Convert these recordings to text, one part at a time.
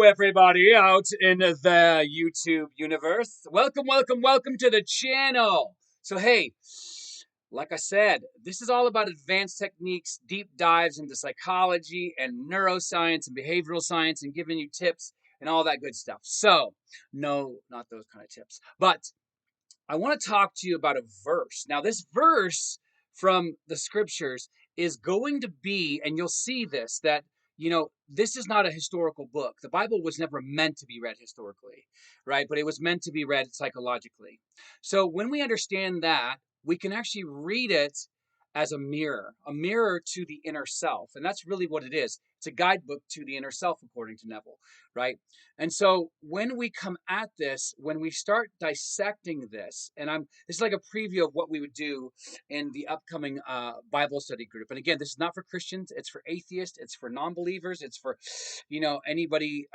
Everybody out in the YouTube universe. Welcome to the channel. So, hey, like I said, this is all about advanced techniques, deep dives into psychology and neuroscience and behavioral science and giving you tips and all that good stuff. So, no, not those kind of tips. But I want to talk to you about a verse. Now, this verse from the scriptures is going to be, and you'll see this, that, this is not a historical book. The Bible was never meant to be read historically, right? But it was meant to be read psychologically. So when we understand that, we can actually read it as a mirror to the inner self. And that's really what it is. It's a guidebook to the inner self, according to Neville, right? And so when we come at this, when we start dissecting this, and this is like a preview of what we would do in the upcoming Bible study group. And again, this is not for Christians; it's for atheists, it's for non-believers, it's for, anybody,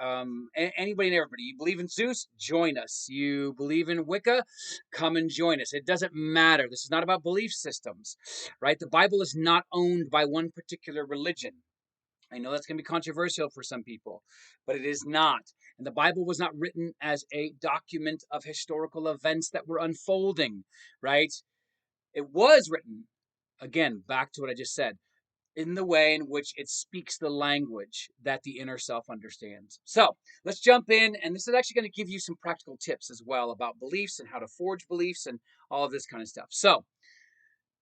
anybody and everybody. You believe in Zeus? Join us. You believe in Wicca? Come and join us. It doesn't matter. This is not about belief systems, right? The Bible is not owned by one particular religion. I know that's going to be controversial for some people, but it is not. And the Bible was not written as a document of historical events that were unfolding, right? It was written, again, back to what I just said, in the way in which it speaks the language that the inner self understands. So let's jump in. And this is actually going to give you some practical tips as well about beliefs and how to forge beliefs and all of this kind of stuff. So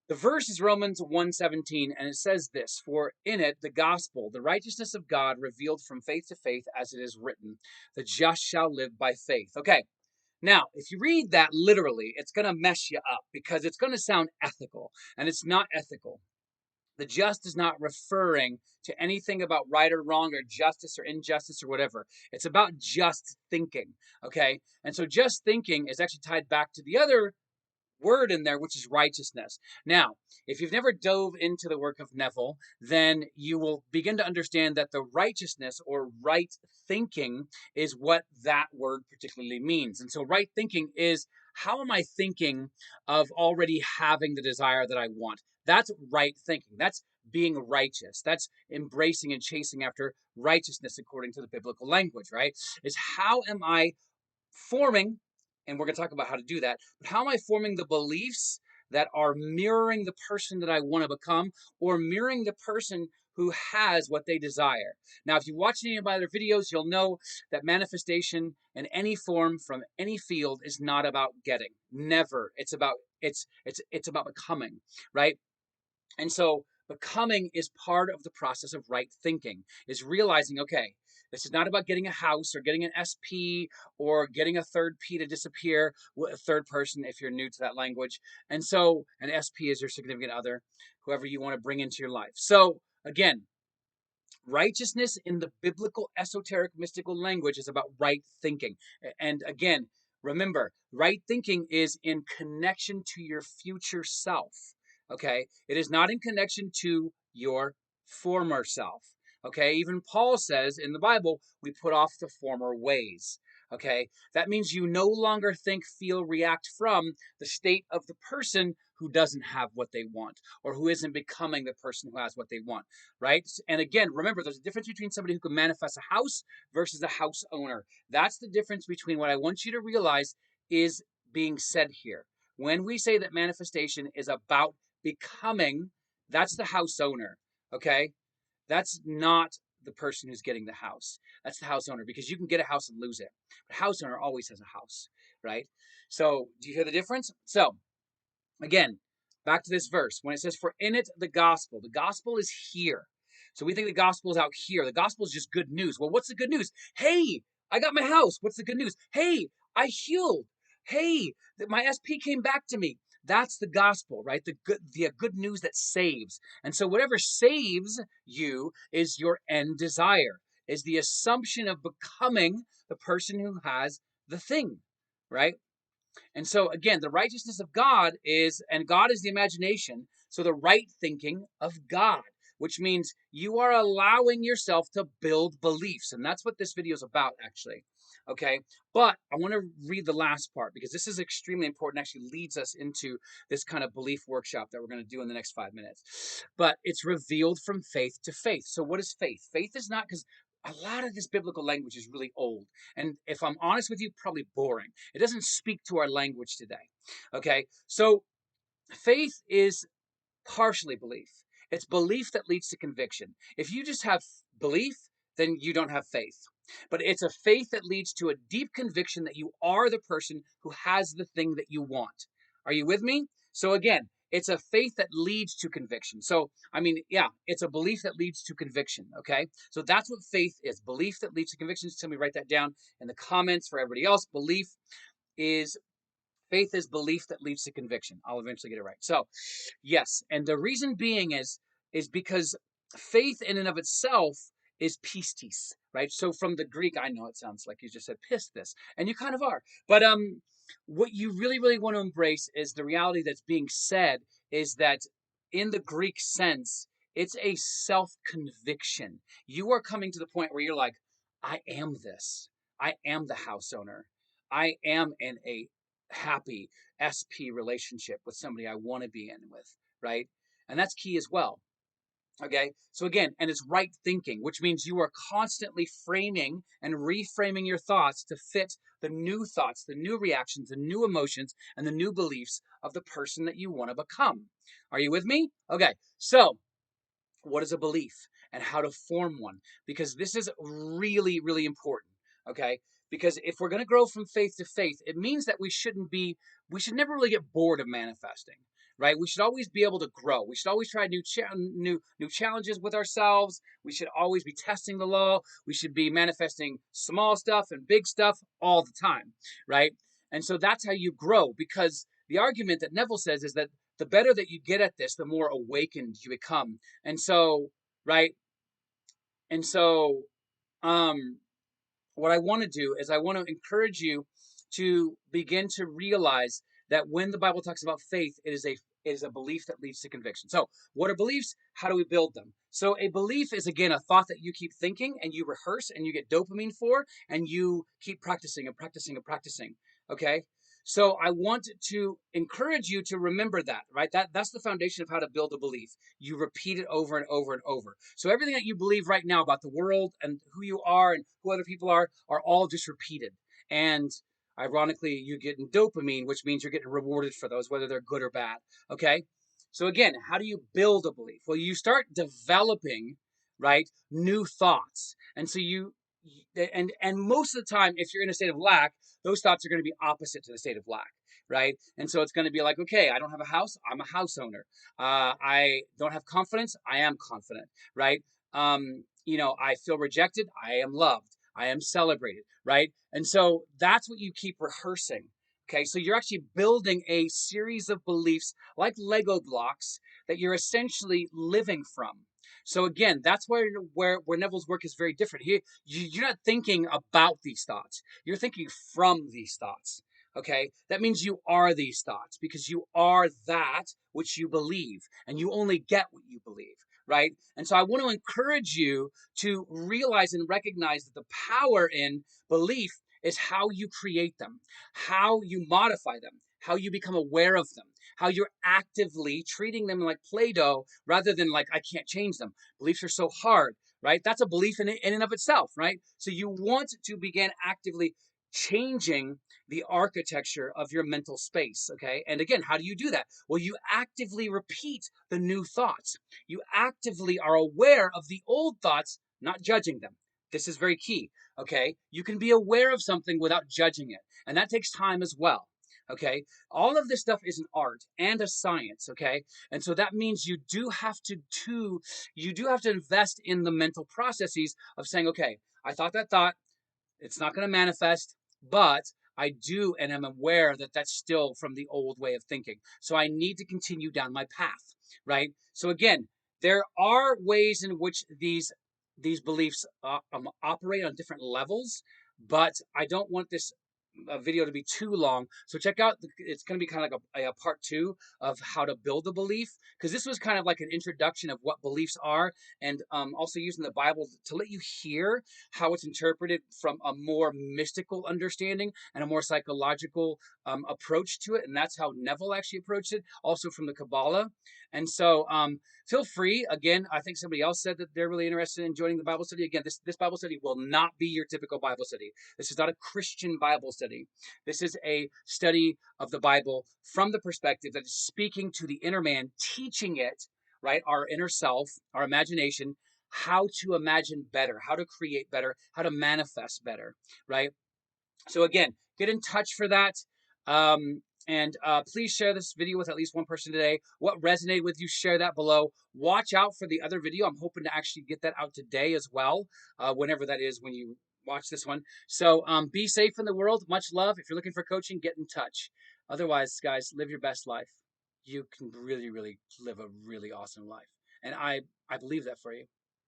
the verse is Romans 1:17, and it says this, "For in it the gospel, the righteousness of God revealed from faith to faith, as it is written, the just shall live by faith." Okay, now, if you read that literally, it's going to mess you up because it's going to sound ethical, and it's not ethical. The just is not referring to anything about right or wrong or justice or injustice or whatever. It's about just thinking, okay? And so just thinking is actually tied back to the other word in there, which is righteousness. Now, if you've never dove into the work of Neville, then you will begin to understand that the righteousness or right thinking is what that word particularly means. And so right thinking is, how am I thinking of already having the desire that I want? That's right thinking. That's being righteous. That's embracing and chasing after righteousness according to the biblical language, right? Is how am I forming, and we're going to talk about how to do that, but how am I forming the beliefs that are mirroring the person that I want to become, or mirroring the person who has what they desire? Now, if you watch any of my other videos, you'll know that manifestation in any form from any field is not about getting. Never. It's about becoming, right? And so becoming is part of the process of right thinking, is realizing, okay, this is not about getting a house or getting an SP or getting a third P to disappear, a third person if you're new to that language. And so an SP is your significant other, whoever you want to bring into your life. So again, righteousness in the biblical, esoteric, mystical language is about right thinking. And again, remember, right thinking is in connection to your future self. Okay? It is not in connection to your former self. Okay? Even Paul says in the Bible, we put off the former ways. Okay? That means you no longer think, feel, react from the state of the person who doesn't have what they want or who isn't becoming the person who has what they want, right? And again, remember, there's a difference between somebody who can manifest a house versus a house owner. That's the difference between what I want you to realize is being said here. When we say that manifestation is about becoming, that's the house owner, okay? That's not the person who's getting the house. That's the house owner, because you can get a house and lose it. But house owner always has a house, right? So do you hear the difference? So again, back to this verse. When it says, "For in it the gospel is here." So we think the gospel is out here. The gospel is just good news. Well, what's the good news? Hey, I got my house. What's the good news? Hey, I healed. Hey, my SP came back to me. That's the gospel, right? The good news that saves. And so whatever saves you is your end desire, is the assumption of becoming the person who has the thing, right? And so again, the righteousness of God and God is the imagination. So the right thinking of God, which means you are allowing yourself to build beliefs. And that's what this video is about, actually. Okay. But I want to read the last part because this is extremely important, actually leads us into this kind of belief workshop that we're going to do in the next 5 minutes. But it's revealed from faith to faith. So what is faith? Faith is not, because a lot of this biblical language is really old. And if I'm honest with you, probably boring. It doesn't speak to our language today. Okay. So faith is partially belief. It's belief that leads to conviction. If you just have belief, then you don't have faith. But it's a faith that leads to a deep conviction that you are the person who has the thing that you want. Are you with me? So again, it's a faith that leads to conviction. So, I mean, yeah, it's a belief that leads to conviction. Okay. So that's what faith is, belief that leads to conviction. Tell me, write that down in the comments for everybody else. Is Faith is belief that leads to conviction. I'll eventually get it right. So, yes, and the reason being is because faith in and of itself is pistis, right? So from the Greek, I know it sounds like you just said pistis, and you kind of are. But what you really want to embrace is the reality that's being said is that in the Greek sense, it's a self-conviction. You are coming to the point where you're like, I am this. I am the house owner. I am in a happy SP relationship with somebody I want to be in with, right? And that's key as well. Okay. So again, and it's right thinking, which means you are constantly framing and reframing your thoughts to fit the new thoughts, the new reactions, the new emotions, and the new beliefs of the person that you want to become. Are you with me? Okay. So what is a belief and how to form one? Because this is really important. Okay. Because if we're going to grow from faith to faith, it means that we should never really get bored of manifesting, right? We should always be able to grow. We should always try new challenges with ourselves. We should always be testing the law. We should be manifesting small stuff and big stuff all the time, right? And so that's how you grow, because the argument that Neville says is that the better that you get at this, the more awakened you become. And so, right? And so, um, what I want to do is I want to encourage you to begin to realize that when the Bible talks about faith, it is a belief that leads to conviction. So, what are beliefs? How do we build them? So, a belief is again a thought that you keep thinking and you rehearse and you get dopamine for, and you keep practicing and practicing and practicing. Okay. So I want to encourage you to remember that, right? That's the foundation of how to build a belief. You repeat it over and over and over. So everything that you believe right now about the world and who you are and who other people are all just repeated. And ironically, you're getting dopamine, which means you're getting rewarded for those, whether they're good or bad. Okay. So again, how do you build a belief? Well, you start developing, right, new thoughts. And so and most of the time, if you're in a state of lack, those thoughts are going to be opposite to the state of lack, right? And so it's going to be like, okay, I don't have a house, I'm a house owner. I don't have confidence, I am confident, right? I feel rejected, I am loved, I am celebrated, right? And so that's what you keep rehearsing. Okay, so you're actually building a series of beliefs like Lego blocks that you're essentially living from. So again, that's where Neville's work is very different. You're not thinking about these thoughts. You're thinking from these thoughts. Okay, that means you are these thoughts because you are that which you believe, and you only get what you believe, right? And so I want to encourage you to realize and recognize that the power in belief is how you create them, how you modify them, how you become aware of them, how you're actively treating them like Play-Doh rather than like, I can't change them. Beliefs are so hard, right? That's a belief in and of itself, right? So you want to begin actively changing the architecture of your mental space, okay? And again, how do you do that? Well, you actively repeat the new thoughts. You actively are aware of the old thoughts, not judging them. This is very key, okay? You can be aware of something without judging it, and that takes time as well. Okay, all of this stuff is an art and a science. Okay, and so that means you do have to invest in the mental processes of saying, okay, I thought that thought, it's not going to manifest, but I do and am aware that that's still from the old way of thinking. So I need to continue down my path, right? So again, there are ways in which these beliefs operate on different levels, but I don't want this video to be too long. So check out, it's going to be kind of like a part 2 of how to build a belief, because this was kind of like an introduction of what beliefs are, and also using the Bible to let you hear how it's interpreted from a more mystical understanding and a more psychological approach to it. And that's how Neville actually approached it, also from the Kabbalah. And so feel free. Again, I think somebody else said that they're really interested in joining the Bible study. Again, this Bible study will not be your typical Bible study. This is not a Christian Bible study. This is a study of the Bible from the perspective that is speaking to the inner man, teaching it, right? Our inner self, our imagination, how to imagine better, how to create better, how to manifest better, right? So again, get in touch for that. And please share this video with at least one person today. What resonated with you, share that below. Watch out for the other video. I'm hoping to actually get that out today as well, whenever that is when you watch this one. So be safe in the world. Much love. If you're looking for coaching, get in touch. Otherwise, guys, live your best life. You can really, really live a really awesome life. And I believe that for you.